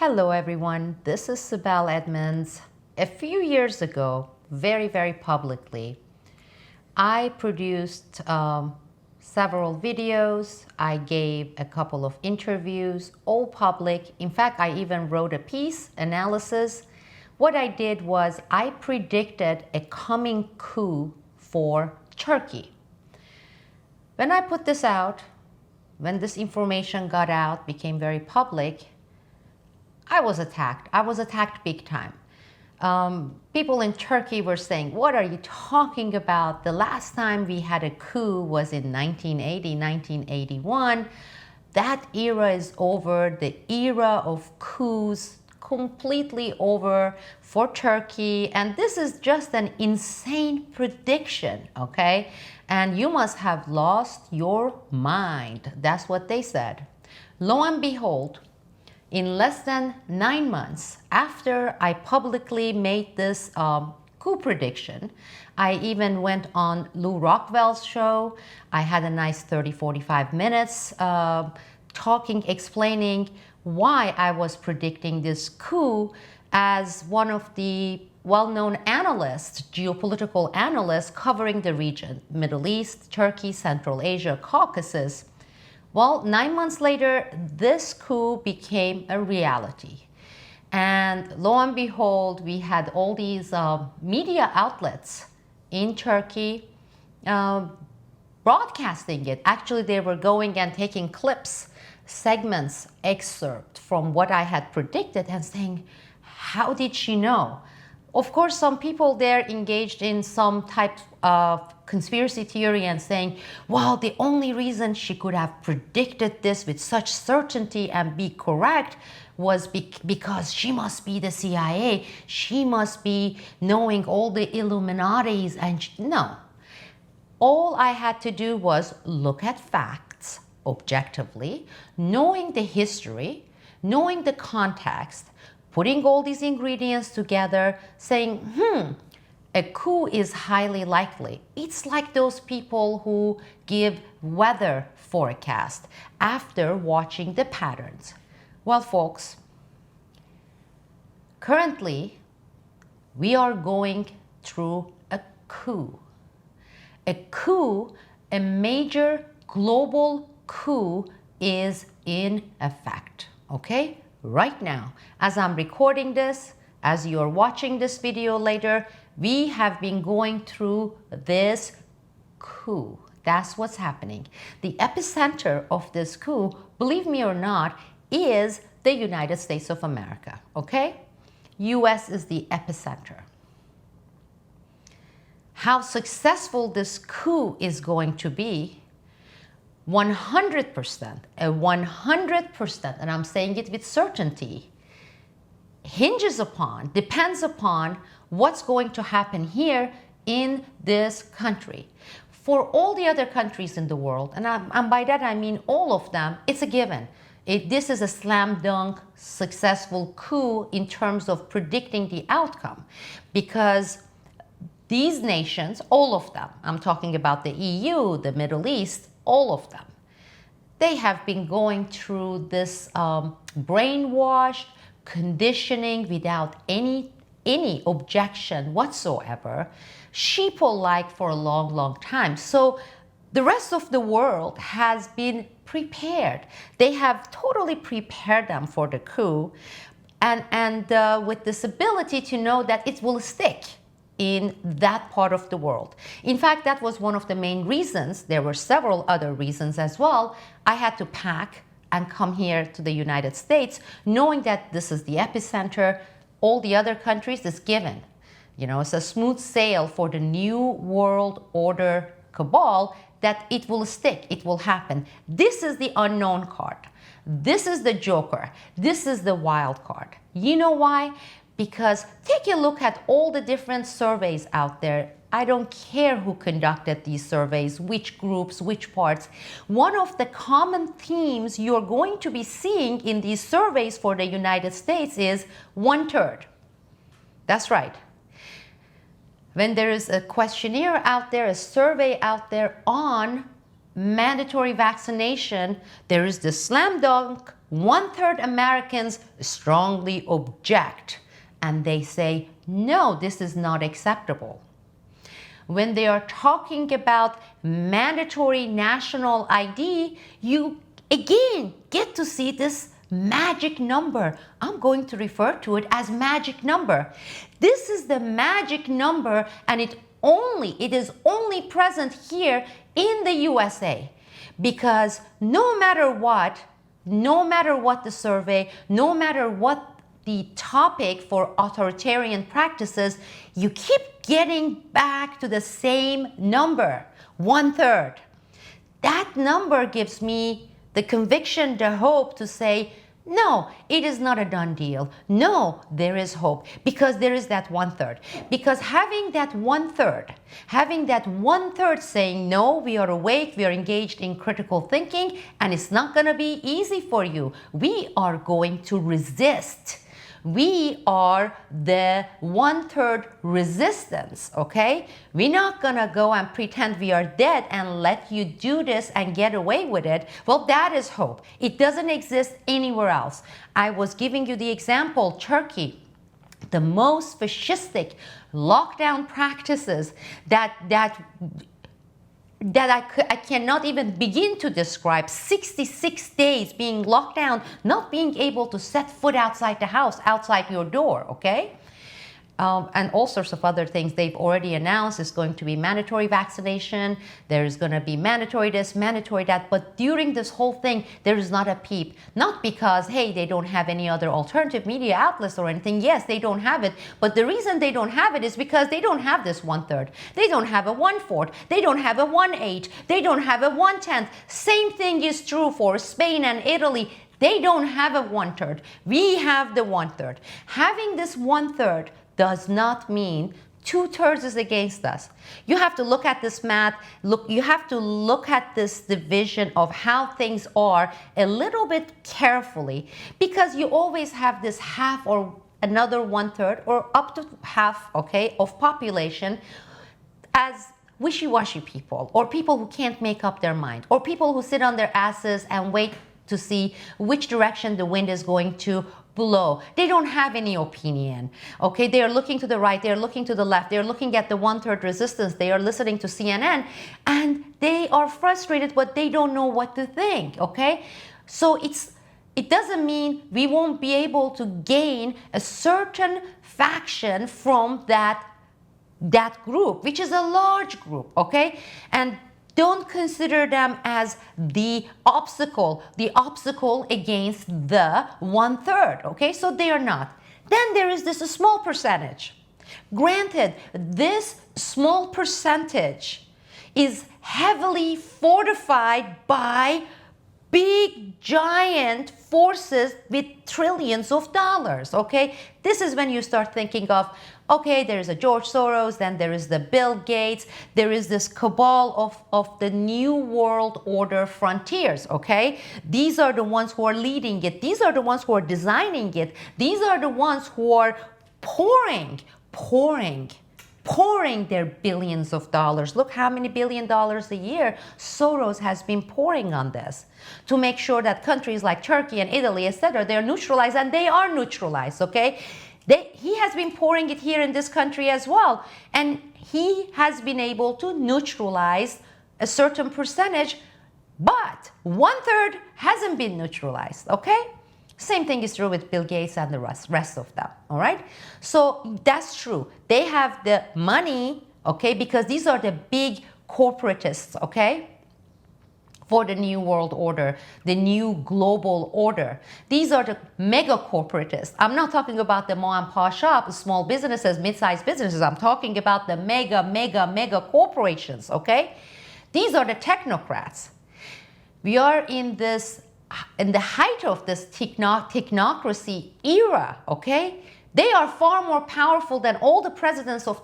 Hello everyone, this is Sibel Edmonds. A few years ago, very publicly, I produced several videos. I gave a couple of interviews, all public. In fact, I even wrote a piece, analysis. What I did was I predicted a coming coup for Turkey. When I put this out, when this information got out, became very public, I was attacked. I was attacked big time. People in Turkey were saying, what are you talking about? The last time we had a coup was in 1980, 1981. That era is over. The era of coups completely over for Turkey. And this is just an insane prediction, okay? And you must have lost your mind. That's what they said. Lo and behold, in less than 9 months after I publicly made this coup prediction, I even went on Lou Rockwell's show. I had a nice 30-45 minutes talking, explaining why I was predicting this coup as one of the well-known analysts, geopolitical analysts covering the region, Middle East, Turkey, Central Asia, Caucasus. Well, 9 months later, this coup became a reality. And lo and behold, we had all these media outlets in Turkey broadcasting it. Actually, they were going and taking clips, segments, excerpts from what I had predicted and saying, how did she know? Of course, some people there engaged in some type of conspiracy theory and saying, well, the only reason she could have predicted this with such certainty and be correct was because she must be the CIA. She must be knowing all the Illuminatis. And no. All I had to do was look at facts objectively, knowing the history, knowing the context, putting all these ingredients together, saying, a coup is highly likely. It's like those people who give weather forecast after watching the patterns. Well, folks, currently we are going through a coup. A coup, a major global coup is in effect, okay? Right now, as I'm recording this, as you're watching this video later, we have been going through this coup. That's what's happening. The epicenter of this coup, believe me or not, is the United States of America, okay? US is the epicenter. How successful this coup is going to be, 100%, a 100%, and I'm saying it with certainty, hinges upon, depends upon what's going to happen here in this country. For all the other countries in the world, and by that I mean all of them, it's a given. This is a slam dunk successful coup in terms of predicting the outcome, because these nations, all of them, I'm talking about the EU, the Middle East, all of them, they have been going through this brainwashed conditioning without any objection whatsoever, sheeple-like for a long time. So the rest of the world has been prepared. They have totally prepared them for the coup, and with this ability to know that it will stick in that part of the world. In fact, that was one of the main reasons. There were several other reasons as well. I had to pack and come here to the United States, knowing that this is the epicenter. All the other countries is given. You know, it's a smooth sail for the new world order cabal that it will stick, it will happen. This is the unknown card. This is the joker. This is the wild card. You know why? Because take a look at all the different surveys out there. I don't care who conducted these surveys, which groups, which parts. One of the common themes you're going to be seeing in these surveys for the United States is 1/3. That's right. When there is a questionnaire out there, a survey out there on mandatory vaccination, there is the slam dunk. 1/3 Americans strongly object and they say, no, this is not acceptable. When they are talking about mandatory national ID, you again get to see this magic number. I'm going to refer to it as magic number. This is the magic number, and it is only present here in the USA, because no matter what the survey, no matter what the topic for authoritarian practices, you keep getting back to the same number, 1/3. That number gives me the conviction, the hope to say, no, it is not a done deal. No, there is hope, because there is that 1/3. Because having that 1/3 saying, no, we are awake, we are engaged in critical thinking, and it's not going to be easy for you. We are going to resist. We are the 1/3 resistance, okay? We're not gonna go and pretend we are dead and let you do this and get away with it. Well, that is hope. It doesn't exist anywhere else. I was giving you the example, Turkey, the most fascistic lockdown practices that I cannot even begin to describe. 66 days being locked down, not being able to set foot outside the house, outside your door, okay? And all sorts of other things they've already announced. Is going to be mandatory vaccination, there's going to be mandatory this, mandatory that, but during this whole thing, there is not a peep. Not because, hey, they don't have any other alternative media outlets or anything. Yes, they don't have it, but the reason they don't have it is because they don't have this 1/3. They don't have a 1/4. They don't have a 1/8. They don't have a 1/10. Same thing is true for Spain and Italy. They don't have a 1/3. We have the 1/3. Having this 1/3 does not mean 2/3 is against us. You have to look at this math. You have to look at this division of how things are a little bit carefully, because you always have this half or another 1/3 or up to half, okay, of population as wishy-washy people, or people who can't make up their mind, or people who sit on their asses and wait to see which direction the wind is going to blow. They don't have any opinion, okay? They are looking to the right, they are looking to the left, they are looking at the 1/3 resistance, they are listening to CNN, and they are frustrated, but they don't know what to think, okay? So it doesn't mean we won't be able to gain a certain faction from that group, which is a large group, okay? And don't consider them as the obstacle against the 1/3, okay? So they are not. Then there is this small percentage. Granted, this small percentage is heavily fortified by big, giant forces with trillions of dollars, okay? This is when you start thinking of, okay, there is a George Soros, then there is the Bill Gates, there is this cabal of the New World Order frontiers, okay? These are the ones who are leading it. These are the ones who are designing it. These are the ones who are pouring their billions of dollars. Look how many $1 billion a year Soros has been pouring on this to make sure that countries like Turkey and Italy, etc., they're neutralized, and they are neutralized, okay? He has been pouring it here in this country as well, and he has been able to neutralize a certain percentage, but 1/3 hasn't been neutralized, okay? Same thing is true with Bill Gates and the rest of them, all right? So that's true. They have the money, okay, because these are the big corporatists, okay, for the New World Order, the new global order. These are the mega corporatists. I'm not talking about the mom and pop shop, small businesses, mid-sized businesses. I'm talking about the mega corporations, okay? These are the technocrats. We are in the height of this technocracy era, okay? They are far more powerful than all the presidents of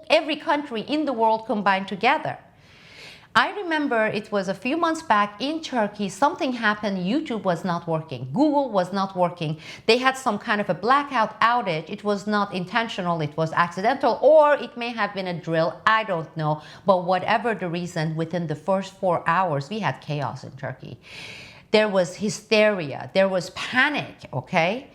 every country in the world combined together. I remember it was a few months back in Turkey, something happened, YouTube was not working, Google was not working. They had some kind of a blackout outage. It was not intentional, it was accidental, or it may have been a drill, I don't know. But whatever the reason, within the first 4 hours, we had chaos in Turkey. There was hysteria, there was panic, okay?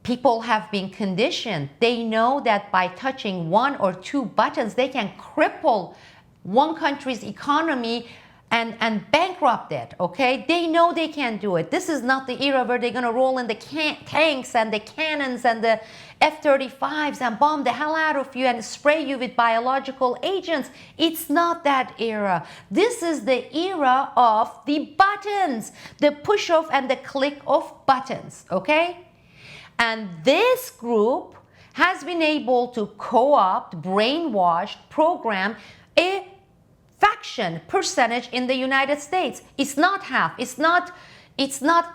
People have been conditioned. They know that by touching one or two buttons, they can cripple one country's economy and bankrupt it, okay? They know they can do it. This is not the era where they're gonna roll in the tanks and the cannons and the F-35s and bomb the hell out of you and spray you with biological agents. It's not that era. This is the era of the buttons, the push of and the click of buttons, okay? And this group has been able to co-opt, brainwash, program a faction percentage in the United States. It's not half, it's not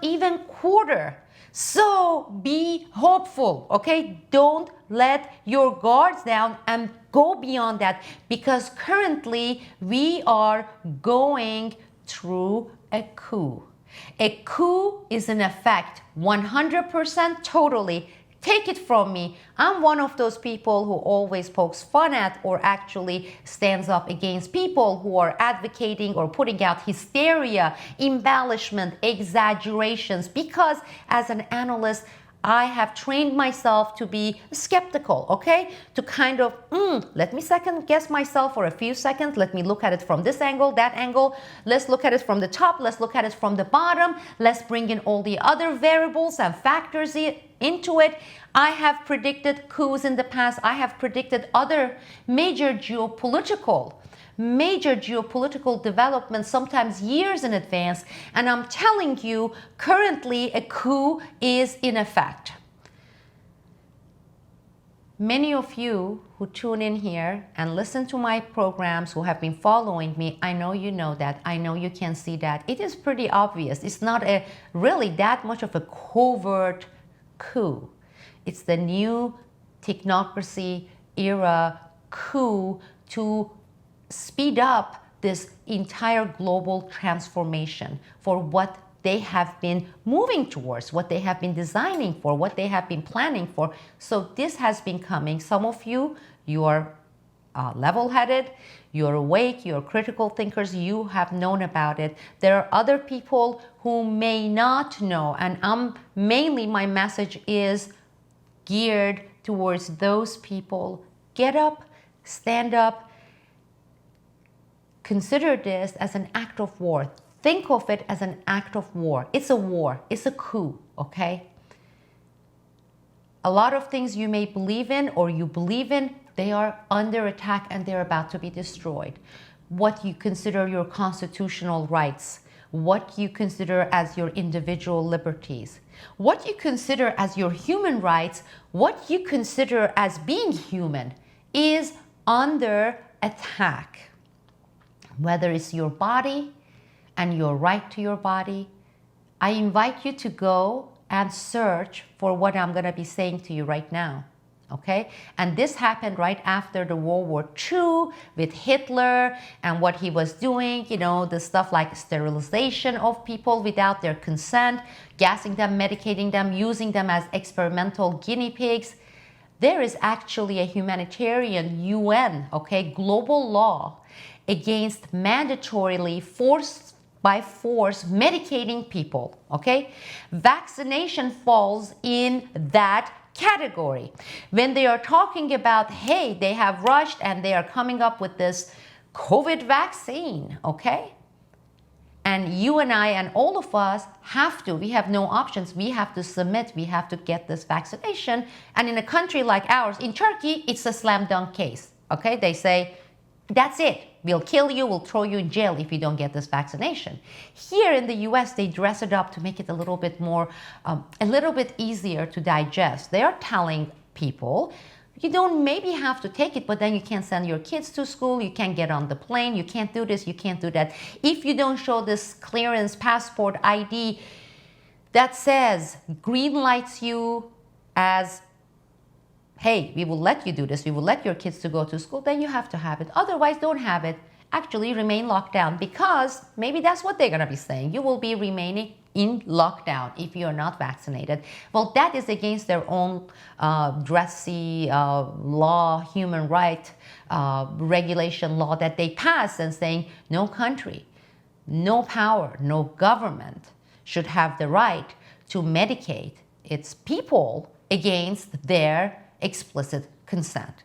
even quarter. So be hopeful, okay? Don't let your guards down and go beyond that, because currently we are going through a coup. A coup is in effect 100% totally. Take it from me, I'm one of those people who always pokes fun at or actually stands up against people who are advocating or putting out hysteria, embellishment, exaggerations, because as an analyst, I have trained myself to be skeptical, okay? To kind of, let me second guess myself for a few seconds. Let me look at it from this angle, that angle. Let's look at it from the top. Let's look at it from the bottom. Let's bring in all the other variables and factors into it. I have predicted coups in the past. I have predicted other major geopolitical developments, sometimes years in advance. And I'm telling you, currently a coup is in effect. Many of you who tune in here and listen to my programs, who have been following me, I know you know that. I know you can see that. It is pretty obvious. It's not really that much of a covert coup. It's the new technocracy era coup to speed up this entire global transformation for what they have been moving towards, what they have been designing for, what they have been planning for. So this has been coming. Some of you, you are level-headed, you're awake, you're critical thinkers, you have known about it. There are other people who may not know, and mainly my message is geared towards those people. Get up, stand up, consider this as an act of war. Think of it as an act of war. It's a war, it's a coup, okay? A lot of things you may believe in or you believe in, they are under attack and they're about to be destroyed. What you consider your constitutional rights, what you consider as your individual liberties, what you consider as your human rights, what you consider as being human is under attack. Whether it's your body and your right to your body, I invite you to go and search for what I'm going to be saying to you right now. Okay? And this happened right after the World War II with Hitler and what he was doing, you know, the stuff like sterilization of people without their consent, gassing them, medicating them, using them as experimental guinea pigs. There is actually a humanitarian UN, okay, global law against mandatorily by force medicating people, okay? Vaccination falls in that category. When they are talking about, hey, they have rushed and they are coming up with this COVID vaccine, okay? And you and I and all of us we have no options. We have to submit, we have to get this vaccination. And in a country like ours, in Turkey, it's a slam dunk case, okay? They say, that's it. We'll kill you, we'll throw you in jail if you don't get this vaccination. Here in the US, they dress it up to make it a little bit more, a little bit easier to digest. They are telling people, you don't maybe have to take it, but then you can't send your kids to school, you can't get on the plane, you can't do this, you can't do that. If you don't show this clearance passport ID that says, green lights you as, hey, we will let you do this, we will let your kids to go to school, then you have to have it. Otherwise, don't have it. actually remain locked down, because maybe that's what they're going to be saying. You will be remaining in lockdown if you're not vaccinated. Well, that is against their own dressy law, human right regulation law that they passed, and saying no country, no power, no government should have the right to medicate its people against their explicit consent.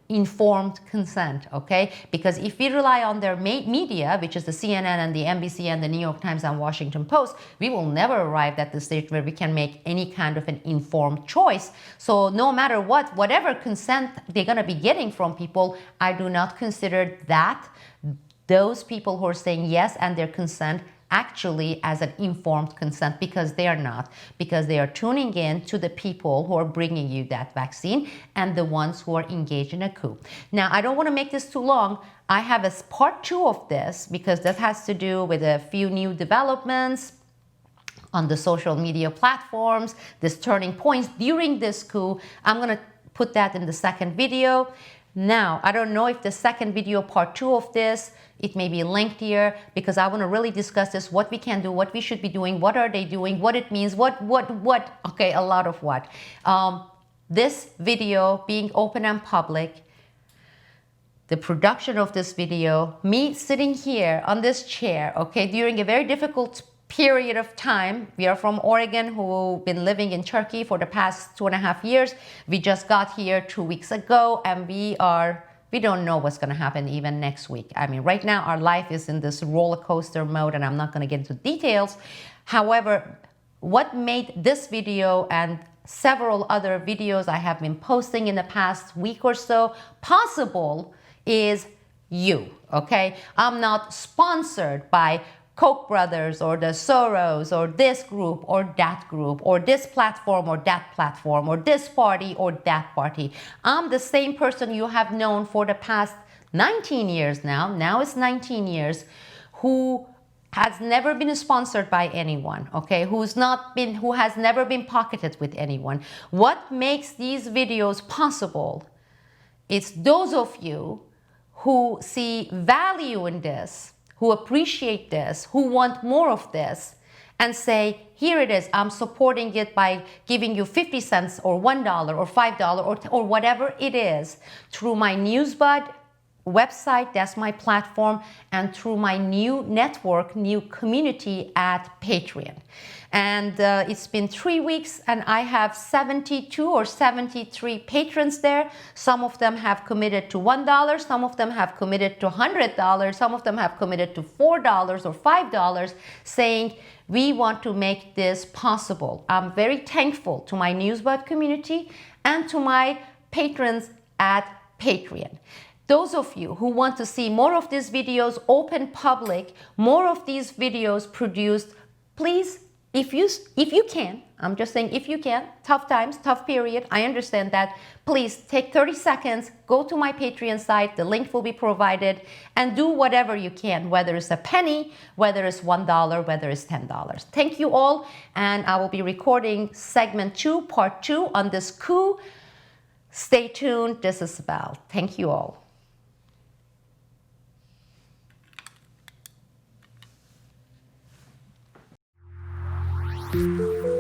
Informed consent, okay? Because if we rely on their media, which is the CNN and the NBC and the New York Times and Washington Post, we will never arrive at the stage where we can make any kind of an informed choice. So no matter what, whatever consent they're going to be getting from people, I do not consider that those people who are saying yes and their consent actually as an informed consent, because they are not, because they are tuning in to the people who are bringing you that vaccine and the ones who are engaged in a coup. Now, I don't want to make this too long. I have a part 2 of this, because that has to do with a few new developments on the social media platforms, this turning points during this coup. I'm going to put that in the second video. Now, I don't know if the second video, part 2 of this, it may be linked here, because I want to really discuss this, what we can do, what we should be doing, what are they doing, what it means, okay, a lot of what. This video being open and public, the production of this video, me sitting here on this chair, okay, during a very difficult period of time. We are from Oregon, who've been living in Turkey for the past 2.5 years. We just got here 2 weeks ago, and we don't know what's going to happen even next week. I mean, right now our life is in this roller coaster mode, and I'm not going to get into details. However, what made this video and several other videos I have been posting in the past week or so possible is you, okay? I'm not sponsored by Koch brothers or the Soros or this group or that group or this platform or that platform or this party or that party. I'm the same person you have known for the past 19 years now. Now it's 19 years, who has never been sponsored by anyone, okay? Who has never been pocketed with anyone. What makes these videos possible? It's those of you who see value in this, who appreciate this, who want more of this, and say, here it is, I'm supporting it by giving you 50 cents or $1 or $5 or whatever it is, through my Newsbud website, that's my platform, and through my new network, new community at Patreon. And it's been 3 weeks, and I have 72 or 73 patrons there. Some of them have committed to $1, some of them have committed to $100, some of them have committed to $4 or $5, saying, we want to make this possible. I'm very thankful to my Newsbud community and to my patrons at Patreon. Those of you who want to see more of these videos open public, more of these videos produced, please, if you can, I'm just saying if you can, tough times, tough period, I understand that, please take 30 seconds, go to my Patreon site, the link will be provided, and do whatever you can, whether it's a penny, whether it's $1, whether it's $10. Thank you all, and I will be recording segment 2, part 2 on this coup. Stay tuned, this is Val. Thank you all. Thank you.